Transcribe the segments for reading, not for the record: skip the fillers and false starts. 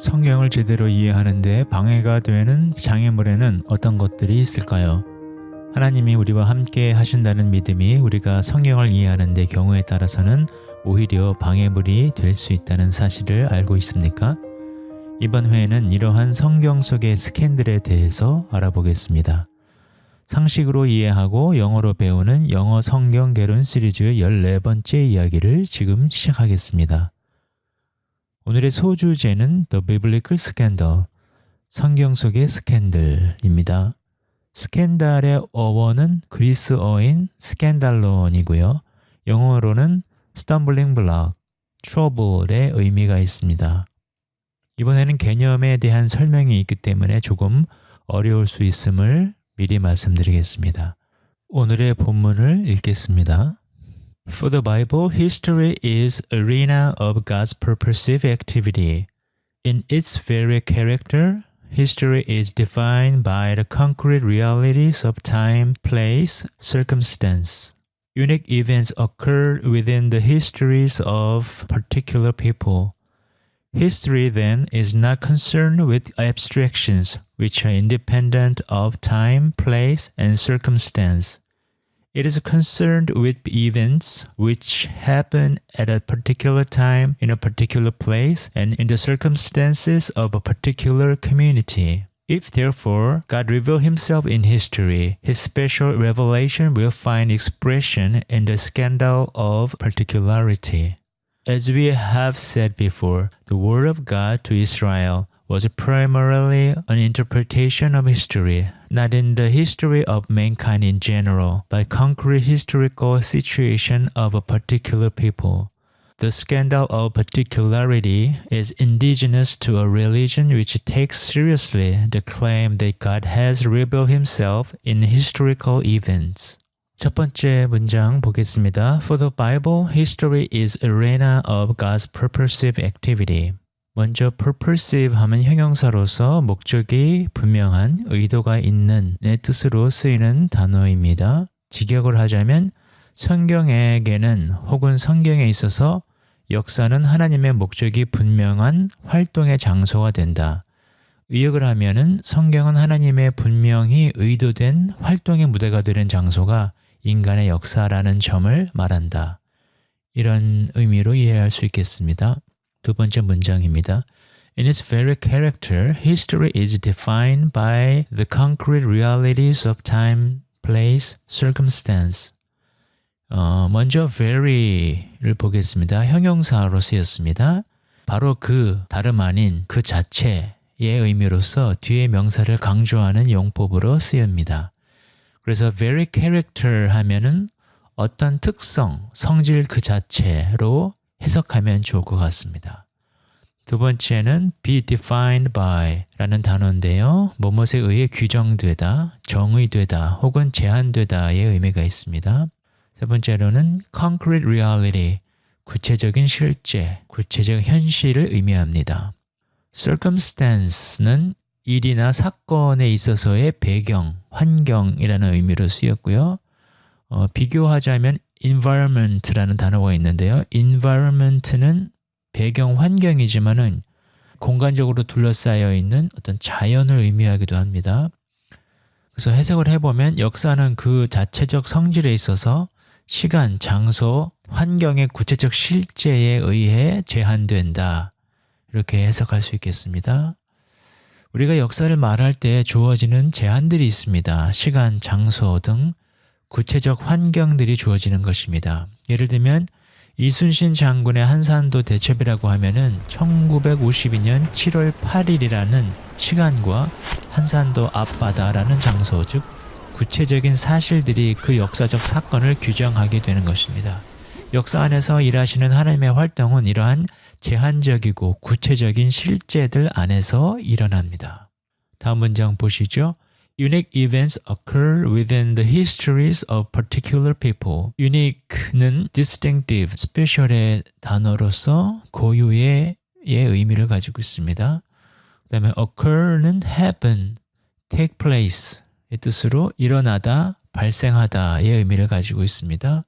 성경을 제대로 이해하는 데 방해가 되는 장애물에는 어떤 것들이 있을까요? 하나님이 우리와 함께 하신다는 믿음이 우리가 성경을 이해하는 데 경우에 따라서는 오히려 방해물이 될 수 있다는 사실을 알고 있습니까? 이번 회에는 이러한 성경 속의 스캔들에 대해서 알아보겠습니다. 상식으로 이해하고 영어로 배우는 영어 성경 개론 시리즈의 14번째 이야기를 지금 시작하겠습니다. 오늘의 소주제는 The Biblical Scandal, 성경 속의 스캔들입니다. 스캔달의 어원은 그리스어인 스캔달론이고요. 영어로는 stumbling block, trouble의 의미가 있습니다. 이번에는 개념에 대한 설명이 있기 때문에 조금 어려울 수 있음을 미리 말씀드리겠습니다. 오늘의 본문을 읽겠습니다. For the Bible, history is arena of God's purposive activity. In its very character, history is defined by the concrete realities of time, place, circumstance. Unique events occur within the histories of particular people. History, then, is not concerned with abstractions which are independent of time, place, and circumstance. It is concerned with events which happen at a particular time, in a particular place, and in the circumstances of a particular community. If, therefore, God revealed himself in history, his special revelation will find expression in the scandal of particularity. As we have said before, the word of God to Israel was primarily an interpretation of history, not in the history of mankind in general, but concrete historical situation of a particular people. The scandal of particularity is indigenous to a religion which takes seriously the claim that God has revealed himself in historical events. 첫 번째 문장 보겠습니다. For the Bible, history is arena of God's purposive activity. 먼저 purposive 하면 형용사로서 목적이 분명한, 의도가 있는 내 뜻으로 쓰이는 단어입니다. 직역을 하자면 성경에게는 혹은 성경에 있어서 역사는 하나님의 목적이 분명한 활동의 장소가 된다. 의역을 하면은 성경은 하나님의 분명히 의도된 활동의 무대가 되는 장소가 인간의 역사라는 점을 말한다. 이런 의미로 이해할 수 있겠습니다. 두 번째 문장입니다. In its very character, history is defined by the concrete realities of time, place, circumstance. 먼저 very를 보겠습니다. 형용사로 쓰였습니다. 바로 그, 다름 아닌 그 자체의 의미로서 뒤에 명사를 강조하는 용법으로 쓰입니다. 그래서 very character 하면은 어떤 특성, 성질 그 자체로 해석하면 좋을 것 같습니다. 두 번째는 be defined by 라는 단어인데요. 뭐뭇에 의해 규정되다, 정의되다 혹은 제한되다의 의미가 있습니다. 세 번째로는 concrete reality, 구체적인 실제, 구체적 현실을 의미합니다. circumstance는 일이나 사건에 있어서의 배경, 환경이라는 의미로 쓰였고요. 비교하자면 environment라는 단어가 있는데요. environment는 배경 환경이지만은 공간적으로 둘러싸여 있는 어떤 자연을 의미하기도 합니다. 그래서 해석을 해보면 역사는 그 자체적 성질에 있어서 시간, 장소, 환경의 구체적 실제에 의해 제한된다. 이렇게 해석할 수 있겠습니다. 우리가 역사를 말할 때 주어지는 제한들이 있습니다. 시간, 장소 등 구체적 환경들이 주어지는 것입니다. 예를 들면 이순신 장군의 한산도 대첩이라고 하면은 1952년 7월 8일이라는 시간과 한산도 앞바다라는 장소, 즉 구체적인 사실들이 그 역사적 사건을 규정하게 되는 것입니다. 역사 안에서 일하시는 하나님의 활동은 이러한 제한적이고 구체적인 실제들 안에서 일어납니다. 다음 문장 보시죠. Unique events occur within the histories of particular people. Unique는 distinctive, special의 단어로서 고유의 의미를 가지고 있습니다. 그 다음에 occur는 happen, take place의 뜻으로 일어나다, 발생하다의 의미를 가지고 있습니다.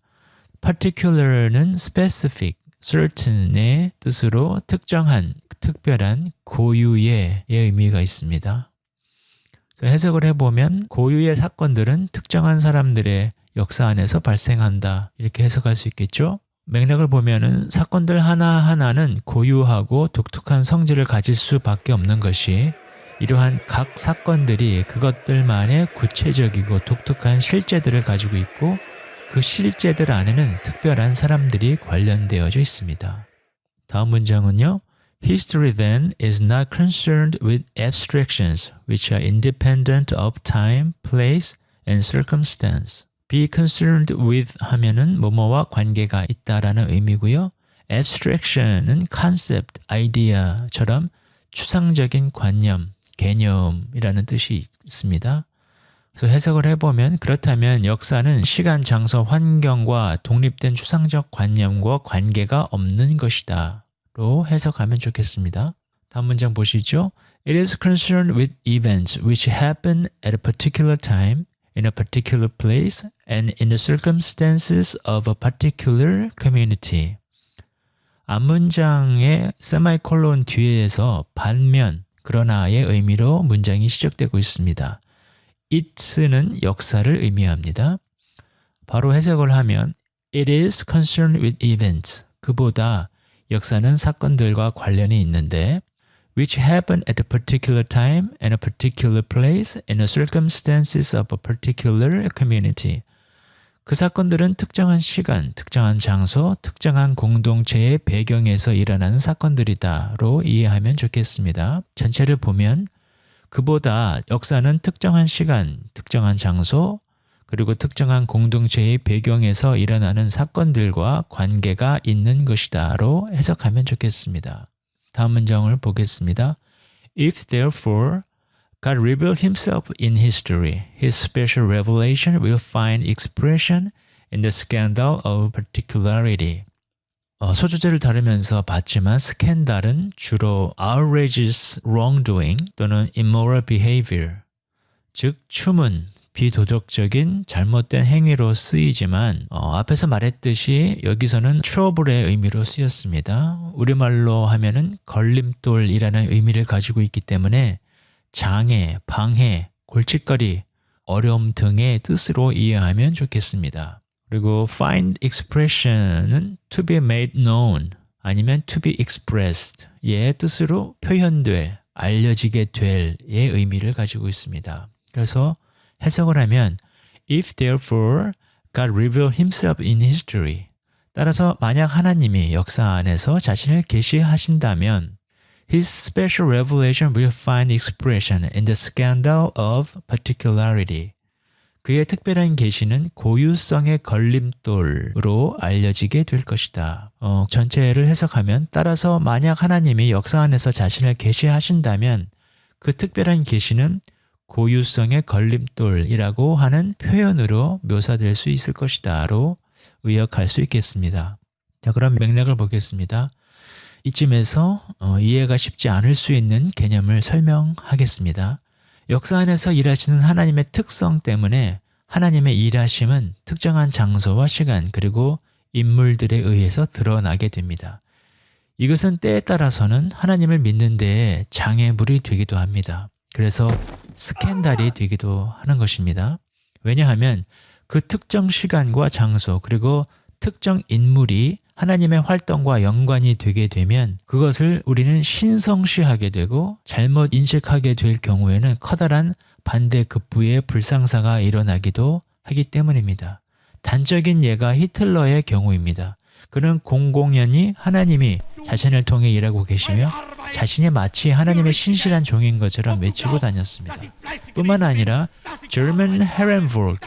particular는 specific, certain의 뜻으로 특정한, 특별한 고유의 의미가 있습니다. 그래서 해석을 해보면 고유의 사건들은 특정한 사람들의 역사 안에서 발생한다, 이렇게 해석할 수 있겠죠. 맥락을 보면은 사건들 하나하나는 고유하고 독특한 성질을 가질 수밖에 없는 것이, 이러한 각 사건들이 그것들만의 구체적이고 독특한 실제들을 가지고 있고 그 실제들 안에는 특별한 사람들이 관련되어져 있습니다. 다음 문장은요. History then is not concerned with abstractions which are independent of time, place, and circumstance. Be concerned with 하면은 뭐뭐와 관계가 있다라는 의미고요. Abstraction은 concept, idea처럼 추상적인 관념, 개념이라는 뜻이 있습니다. 그래서 해석을 해보면 그렇다면 역사는 시간, 장소, 환경과 독립된 추상적 관념과 관계가 없는 것이다 로 해석하면 좋겠습니다. 다음 문장 보시죠. It is concerned with events which happen at a particular time, in a particular place, and in the circumstances of a particular community. 앞문장의 세마이콜론 뒤에서 반면, 그러나의 의미로 문장이 시작되고 있습니다. it는 역사를 의미합니다. 바로 해석을 하면 It is concerned with events. 그보다 역사는 사건들과 관련이 있는데 which happen at a particular time and a particular place in the circumstances of a particular community. 그 사건들은 특정한 시간, 특정한 장소, 특정한 공동체의 배경에서 일어나는 사건들이다로 이해하면 좋겠습니다. 전체를 보면 그보다 역사는 특정한 시간, 특정한 장소, 그리고 특정한 공동체의 배경에서 일어나는 사건들과 관계가 있는 것이다로 해석하면 좋겠습니다. 다음 문장을 보겠습니다. If therefore God revealed himself in history, his special revelation will find expression in the scandal of particularity. 소주제를 다루면서 봤지만 스캔들은 주로 outrageous wrongdoing 또는 immoral behavior, 즉 추문, 비도덕적인 잘못된 행위로 쓰이지만 앞에서 말했듯이 여기서는 trouble의 의미로 쓰였습니다. 우리말로 하면은 걸림돌이라는 의미를 가지고 있기 때문에 장애, 방해, 골칫거리, 어려움 등의 뜻으로 이해하면 좋겠습니다. 그리고 find expression은 to be made known 아니면 to be expressed의 뜻으로 표현될, 알려지게 될의 의미를 가지고 있습니다. 그래서 해석을 하면 If therefore God revealed himself in history, 따라서 만약 하나님이 역사 안에서 자신을 계시하신다면 His special revelation will find expression in the scandal of particularity. 그의 특별한 계시는 고유성의 걸림돌로 알려지게 될 것이다. 전체를 해석하면 따라서 만약 하나님이 역사 안에서 자신을 계시하신다면 그 특별한 계시는 고유성의 걸림돌이라고 하는 표현으로 묘사될 수 있을 것이다로 의역할 수 있겠습니다. 자, 그럼 맥락을 보겠습니다. 이쯤에서 이해가 쉽지 않을 수 있는 개념을 설명하겠습니다. 역사 안에서 일하시는 하나님의 특성 때문에 하나님의 일하심은 특정한 장소와 시간 그리고 인물들에 의해서 드러나게 됩니다. 이것은 때에 따라서는 하나님을 믿는 데에 장애물이 되기도 합니다. 그래서 스캔들이 되기도 하는 것입니다. 왜냐하면 그 특정 시간과 장소 그리고 특정 인물이 하나님의 활동과 연관이 되게 되면 그것을 우리는 신성시하게 되고 잘못 인식하게 될 경우에는 커다란 반대급부의 불상사가 일어나기도 하기 때문입니다. 단적인 예가 히틀러의 경우입니다. 그는 공공연히 하나님이 자신을 통해 일하고 계시며 자신이 마치 하나님의 신실한 종인 것처럼 외치고 다녔습니다. 뿐만 아니라 German Herrenvolk,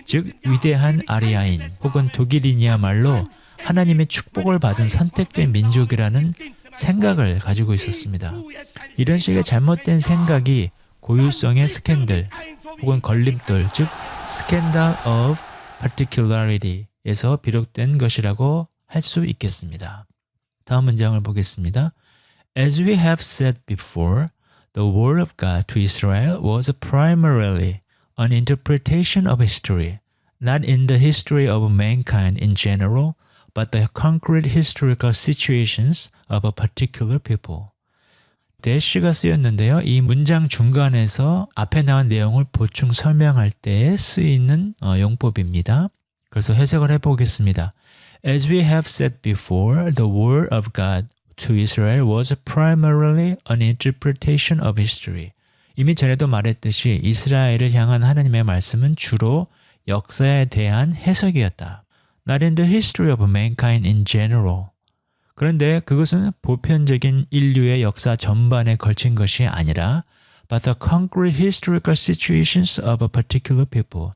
즉 위대한 아리아인 혹은 독일인이야말로 하나님의 축복을 받은 선택된 민족이라는 생각을 가지고 있었습니다. 이런 식의 잘못된 생각이 고유성의 스캔들 혹은 걸림돌, 즉 Scandal of Particularity에서 비롯된 것이라고 할 수 있겠습니다. 다음 문장을 보겠습니다. As we have said before, the word of God to Israel was primarily an interpretation of history, not in the history of mankind in general, but the concrete historical situations of a particular people. 때 she가 쓰였는데요. 이 문장 중간에서 앞에 나온 내용을 보충 설명할 때 쓰이는 용법입니다. 그래서 해석을 해보겠습니다. As we have said before, the word of God to Israel was primarily an interpretation of history. 이미 전에도 말했듯이 이스라엘을 향한 하나님의 말씀은 주로 역사에 대한 해석이었다. Not in the history of mankind in general. 그런데 그것은 보편적인 인류의 역사 전반에 걸친 것이 아니라 but the concrete historical situations of a particular people.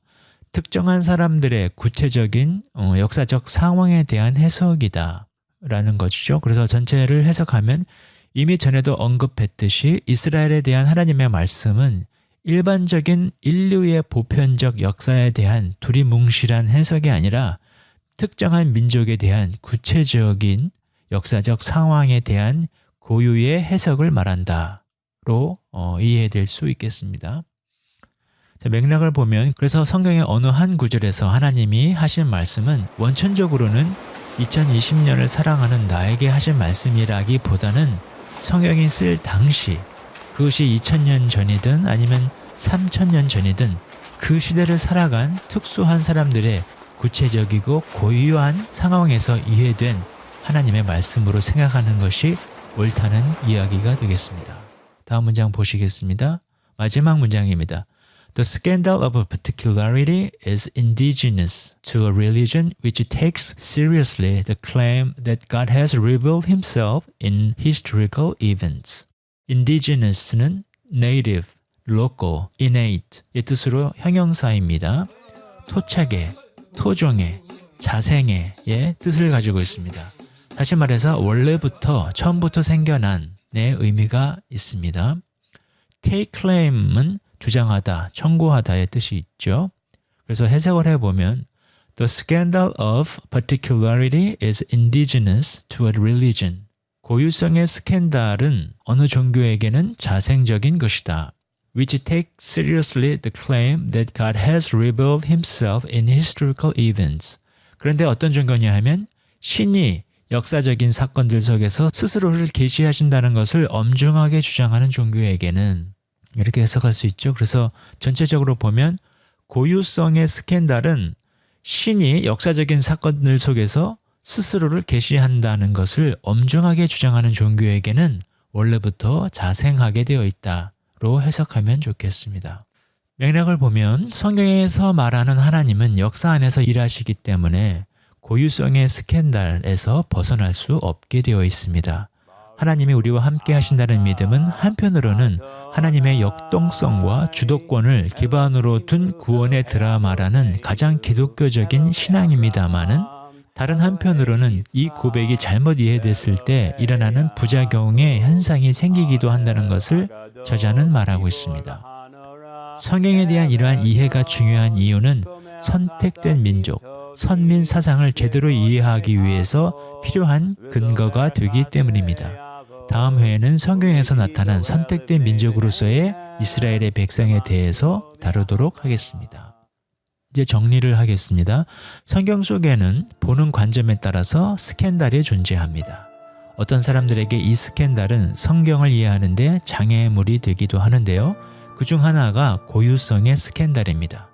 특정한 사람들의 구체적인 역사적 상황에 대한 해석이다 라는 것이죠. 그래서 전체를 해석하면 이미 전에도 언급했듯이 이스라엘에 대한 하나님의 말씀은 일반적인 인류의 보편적 역사에 대한 두리뭉실한 해석이 아니라 특정한 민족에 대한 구체적인 역사적 상황에 대한 고유의 해석을 말한다로 이해될 수 있겠습니다. 자, 맥락을 보면 그래서 성경의 어느 한 구절에서 하나님이 하신 말씀은 원천적으로는 2020년을 사랑하는 나에게 하신 말씀이라기보다는 성경이 쓸 당시 그것이 2000년 전이든 아니면 3000년 전이든 그 시대를 살아간 특수한 사람들의 구체적이고 고유한 상황에서 이해된 하나님의 말씀으로 생각하는 것이 옳다는 이야기가 되겠습니다. 다음 문장 보시겠습니다. 마지막 문장입니다. The scandal of a particularity is indigenous to a religion which takes seriously the claim that God has revealed himself in historical events. Indigenous는 native, local, innate의 뜻으로 형용사입니다. 토착의, 토종의, 자생의 뜻을 가지고 있습니다. 다시 말해서 원래부터 처음부터 생겨난의 의미가 있습니다. Take claim은 주장하다, 청구하다의 뜻이 있죠. 그래서 해석을 해보면 The scandal of particularity is indigenous to a religion. 고유성의 스캔들은 어느 종교에게는 자생적인 것이다. Which take seriously the claim that God has revealed himself in historical events. 그런데 어떤 종교냐 하면 신이 역사적인 사건들 속에서 스스로를 계시하신다는 것을 엄중하게 주장하는 종교에게는 이렇게 해석할 수 있죠. 그래서 전체적으로 보면 고유성의 스캔들은 신이 역사적인 사건들 속에서 스스로를 계시한다는 것을 엄중하게 주장하는 종교에게는 원래부터 자생하게 되어 있다로 해석하면 좋겠습니다. 맥락을 보면 성경에서 말하는 하나님은 역사 안에서 일하시기 때문에 고유성의 스캔들에서 벗어날 수 없게 되어 있습니다. 하나님이 우리와 함께 하신다는 믿음은 한편으로는 하나님의 역동성과 주도권을 기반으로 둔 구원의 드라마라는 가장 기독교적인 신앙입니다마는 다른 한편으로는 이 고백이 잘못 이해됐을 때 일어나는 부작용의 현상이 생기기도 한다는 것을 저자는 말하고 있습니다. 성경에 대한 이러한 이해가 중요한 이유는 선택된 민족, 선민 사상을 제대로 이해하기 위해서 필요한 근거가 되기 때문입니다. 다음 회에는 성경에서 나타난 선택된 민족으로서의 이스라엘의 백성에 대해서 다루도록 하겠습니다. 이제 정리를 하겠습니다. 성경 속에는 보는 관점에 따라서 스캔들이 존재합니다. 어떤 사람들에게 이 스캔들은 성경을 이해하는 데 장애물이 되기도 하는데요. 그중 하나가 고유성의 스캔들입니다.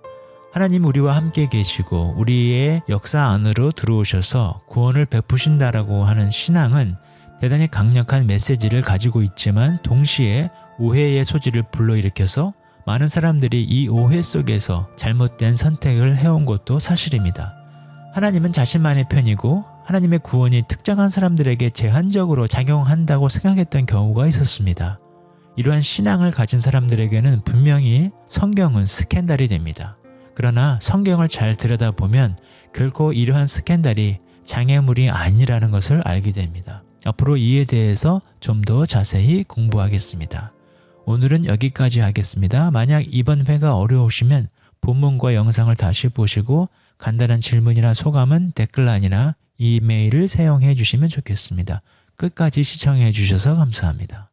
하나님 우리와 함께 계시고 우리의 역사 안으로 들어오셔서 구원을 베푸신다라고 하는 신앙은 대단히 강력한 메시지를 가지고 있지만 동시에 오해의 소지를 불러일으켜서 많은 사람들이 이 오해 속에서 잘못된 선택을 해온 것도 사실입니다. 하나님은 자신만의 편이고 하나님의 구원이 특정한 사람들에게 제한적으로 작용한다고 생각했던 경우가 있었습니다. 이러한 신앙을 가진 사람들에게는 분명히 성경은 스캔들이 됩니다. 그러나 성경을 잘 들여다보면 결코 이러한 스캔들이 장애물이 아니라는 것을 알게 됩니다. 앞으로 이에 대해서 좀 더 자세히 공부하겠습니다. 오늘은 여기까지 하겠습니다. 만약 이번 회가 어려우시면 본문과 영상을 다시 보시고 간단한 질문이나 소감은 댓글란이나 이메일을 사용해 주시면 좋겠습니다. 끝까지 시청해 주셔서 감사합니다.